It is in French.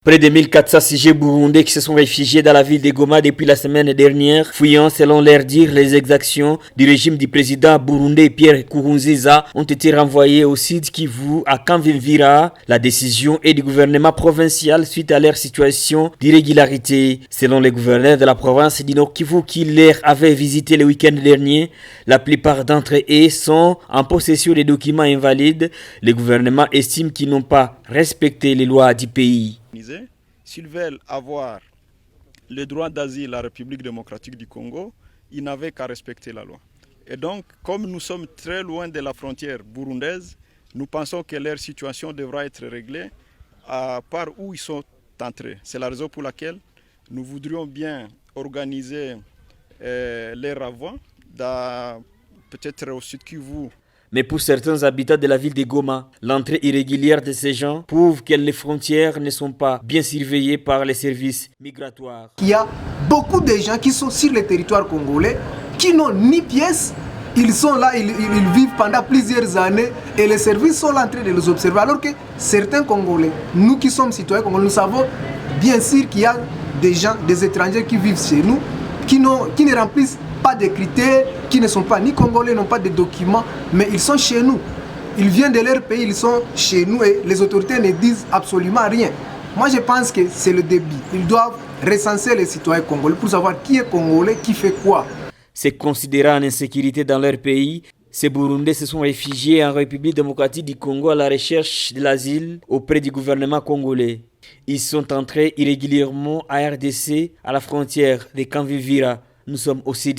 Près de 1400 sujets burundais qui se sont réfugiés dans la ville de Goma depuis la semaine dernière, fuyant selon leur dire les exactions du régime du président burundais Pierre Nkurunziza, ont été renvoyés au Sud Kivu à Kavimvira. La décision est du gouvernement provincial suite à leur situation d'irrégularité. Selon les gouverneurs de la province du Nord Kivu qui leur avaient visité le week-end dernier, la plupart d'entre eux sont en possession des documents invalides. Le gouvernement estime qu'ils n'ont pas respecté les lois du pays. S'ils veulent avoir le droit d'asile à la République démocratique du Congo, ils n'avaient qu'à respecter la loi. Et donc, comme nous sommes très loin de la frontière burundaise, nous pensons que leur situation devra être réglée à part où ils sont entrés. C'est la raison pour laquelle nous voudrions bien organiser les renvois peut-être au Sud Kivu. Mais pour certains habitants de la ville de Goma, l'entrée irrégulière de ces gens prouve que les frontières ne sont pas bien surveillées par les services migratoires. Il y a beaucoup de gens qui sont sur le territoire congolais qui n'ont ni pièces. Ils sont là, ils vivent pendant plusieurs années et les services sont là en train de les observer. Alors que certains Congolais, nous qui sommes citoyens congolais, nous savons bien sûr qu'il y a des gens, des étrangers qui vivent chez nous, qui ne remplissent pas de critères, qui ne sont pas ni congolais, n'ont pas de documents, mais ils sont chez nous. Ils viennent de leur pays, ils sont chez nous et les autorités ne disent absolument rien. Moi je pense que c'est le début. Ils doivent recenser les citoyens congolais pour savoir qui est congolais, qui fait quoi. Se considérant en insécurité dans leur pays, ces Burundais se sont réfugiés en République démocratique du Congo à la recherche de l'asile auprès du gouvernement congolais. Ils sont entrés irrégulièrement à RDC à la frontière de Kavimvira. Nous sommes au Sud